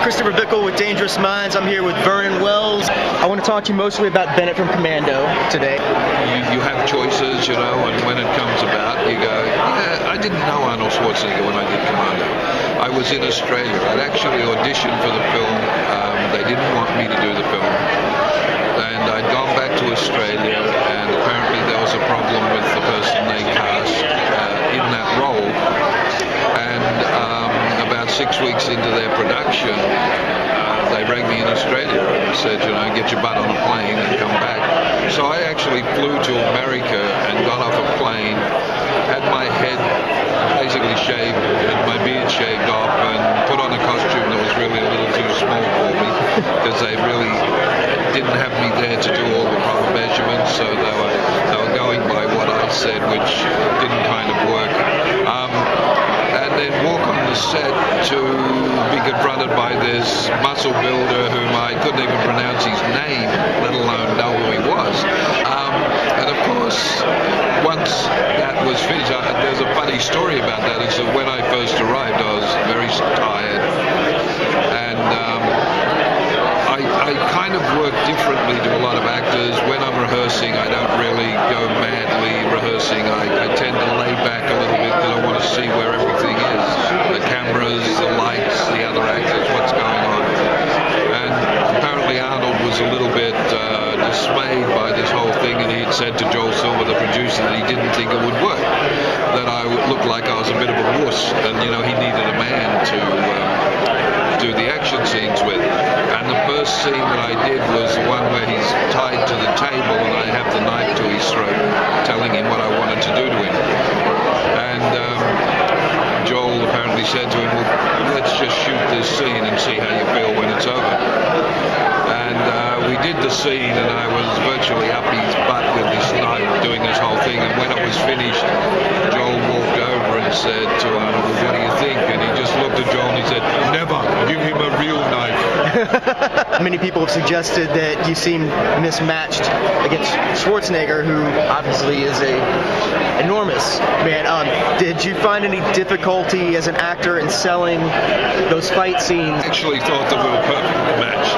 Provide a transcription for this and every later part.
Christopher Bickle with Dangerous Minds. I'm here with Vernon Wells. I want to talk to you mostly about Bennett from Commando today. You have choices, you know, and when it comes about, you go, yeah, I didn't know Arnold Schwarzenegger when I did Commando. I was in Australia. I'd actually auditioned for the film. They didn't want me to do the film. And I'd gone back to Australia, and apparently there was a problem with the person they cast in that role. And about 6 weeks into their production, they rang me in Australia and said, you know, get your butt on a plane and come back. So I actually flew to America and got off a plane, had my head basically shaved, had my beard shaved off, and put on a costume that was really a little too small for me because they really didn't have me there to do all the proper measurements, so they were going by what I said, which didn't kind of work. And then walk on the set to be confronted by this muscle builder whom I couldn't even pronounce his name, let alone know who he was. And of course, once that was finished, there's a funny story about that, is that when I first arrived, I was very tired, and I kind of work differently to a lot of actors. When I'm rehearsing, I don't really go madly rehearsing. I tend to lay back a little bit because I want to see where everything is. The cameras, the lights, the other actors, what's going on. And apparently Arnold was a little bit dismayed by this whole thing, and he had said to Joel Silver, the producer, that he didn't think it would work, that I would look like I was a bit of a wuss, and you know, he needed a man to do the action scenes with. And the first scene that I did was the one where he's tied to the table and I have the knife to his throat, telling him what I wanted to do to him. And Joel apparently said to him, well, let's just shoot this scene and see how you feel when it's over. And we did the scene, and I was virtually up his butt with this knife doing this whole thing. And when it was finished, Joel walked over and said to Arnold, well, what do you think? And he just looked at Joel and he said, never, give him a real knife. Many people have suggested that you seem mismatched against Schwarzenegger, who obviously is a enormous man. Did you find any difficulty as an actor in selling those fight scenes? I actually thought that we were perfectly matched.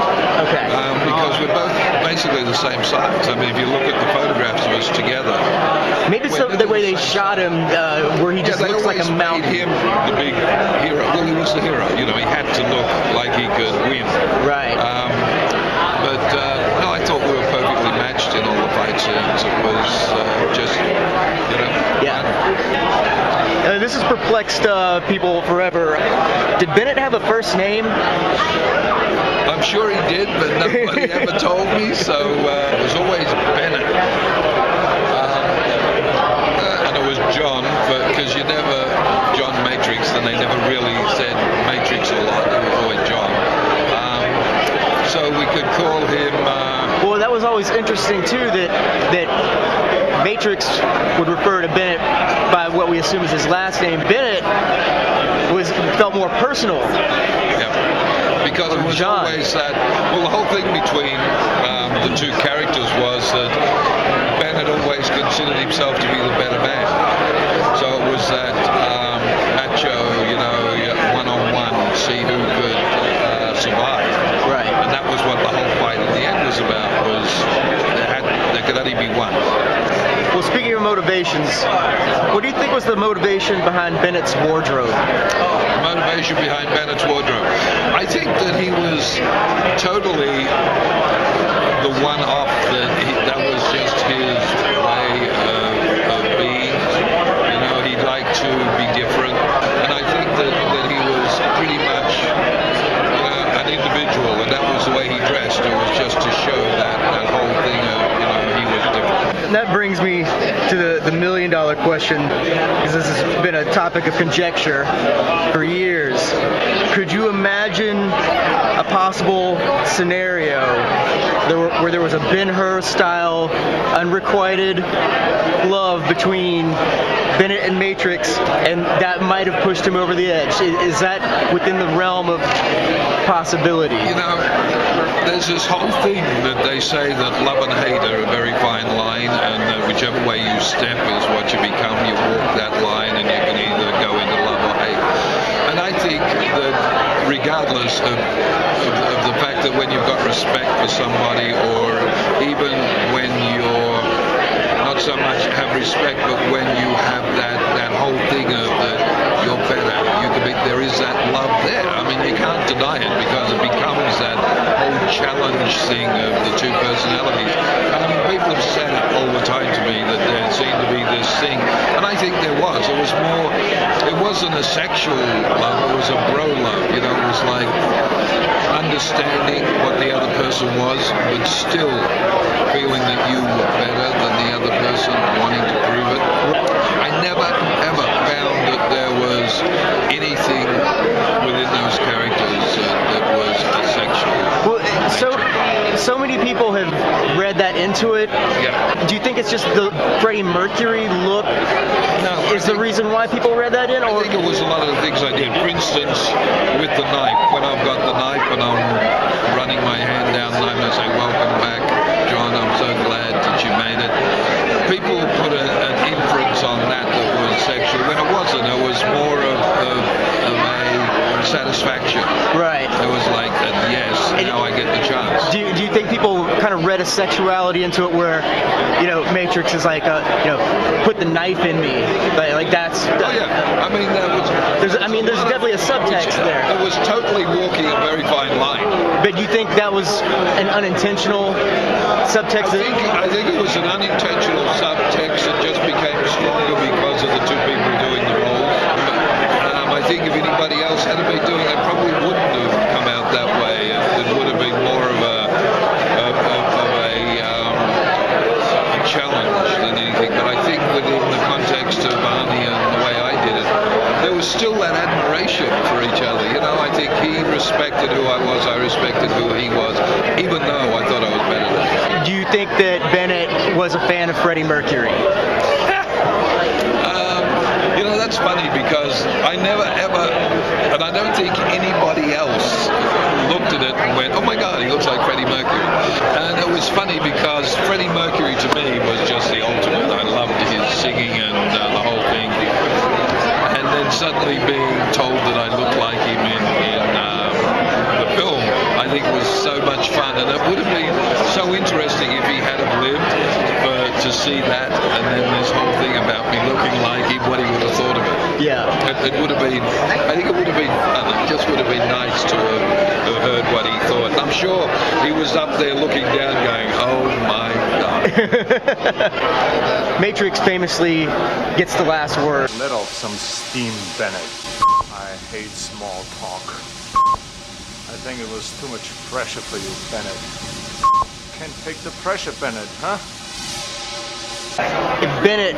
Okay. Because we're both basically the same size. I mean, if you look at the photographs of us together. Maybe it's the way they shot him, where he just looks like a mountain. Made him the big hero. Well, he was the hero. You know, he had to look like he could win. Right. No, I thought we were perfectly matched in all the fight scenes. It was just, you know. Yeah. This has perplexed people forever. Did Bennett have a first name? I'm sure he did, but nobody ever told me, so it was always Bennett. And it was John, because you never, John Matrix, and they never really said Matrix a lot, it was always John. So we could call him... well, that was always interesting, too, that Matrix would refer to Bennett by what we assume is his last name. Bennett felt more personal. Yeah, because it was John. Always that... Well, the whole thing between the two characters was that Bennett always considered himself to be the better man. So it was that macho, you know, one-on-one, see who could survive. Right. And that was what the whole fight in the end was about, was there could only be one. Well, speaking of motivations, what do you think was the motivation behind Bennett's wardrobe? The motivation behind Bennett's wardrobe? I think that he was totally the one-off, that was just his way of being. You know, he'd like to be different. And I think that he was pretty much an individual, and that was the way he dressed. It was just to show that whole thing of, you know, he was different. That brings me to the million-dollar question, because this has been a topic of conjecture for years. Could you imagine a possible scenario where there was a Ben-Hur style unrequited love between Bennett and Matrix, and that might have pushed him over the edge? Is that within the realm of possibility? You know, there's this whole thing that they say that love and hate are a very fine line, and whichever way you step is what you become. You walk that line, and you can either go into love or hate. And I think that regardless of the fact that when you've got respect for somebody, or even when you're not so much have respect, but when you have that whole thing of that you're better, there is that love there. I mean, you can't deny it, because it becomes that whole challenge thing of the two personalities. And I mean, people have said it all the time to me that there seemed to be this thing, and I think there was. It was more. It wasn't a sexual love. It was a bro love. You know, it was like understanding what the other person was, but still feeling that you were better than the other person, wanting to prove it. I never ever found that there was anything within those characters that was sexual. Well, so many people have read that into it. Yeah. Do you think it's just the Freddie Mercury look is the reason why people read that in? I think it was a lot of the things I did. For instance, with the knife, when I've got the knife and I'm running my hand down the knife and I say, "Welcome back, John, I'm so glad that you made it." People put an inference on that was sexual, when it wasn't. It was more of a satisfaction. Right. It was like, yes, now I get the chance. Do you think people kind of read a sexuality into it where, Matrix is like, put the knife in me, like that's. Oh yeah, I mean that was. There's definitely a subtext there. It was totally walking a very fine line. But you think that was an unintentional subtext? I think it was an unintentional subtext that just became stronger because of the two people doing the roles. I think if anybody else had been doing it, probably wouldn't have come out that way. It would have been more of a challenge than anything. But I think within the context of Arnie and the way I did it, there was still that admiration for each other. I think he respected who I was, I respected who he was, even though I thought I was better than him. Do you think that Bennett was a fan of Freddie Mercury? That's funny, because I never ever, and I don't think anybody else looked at it and went, "Oh my God, he looks like Freddie Mercury." And it was funny because Freddie Mercury to me was just the ultimate. I loved his singing and the whole thing. And then suddenly being told that I looked like him in the film, I think was so much fun. And it would have been so interesting if he had have lived to see that, and then this whole thing about me looking like him, what he would have thought of it. Yeah. It would have been, I think it would have been fun. It just would have been nice to have heard what he thought. And I'm sure he was up there looking down going, "Oh my God." Matrix famously gets the last word. Let off some steam, Bennett. I hate small talk. I think it was too much pressure for you, Bennett. Can't take the pressure, Bennett, huh? If Bennett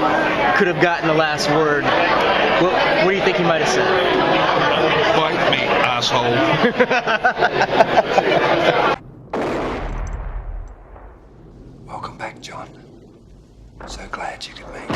could have gotten the last word, what do you think he might have said? Bite me, asshole. Welcome back, John. So glad you could make it.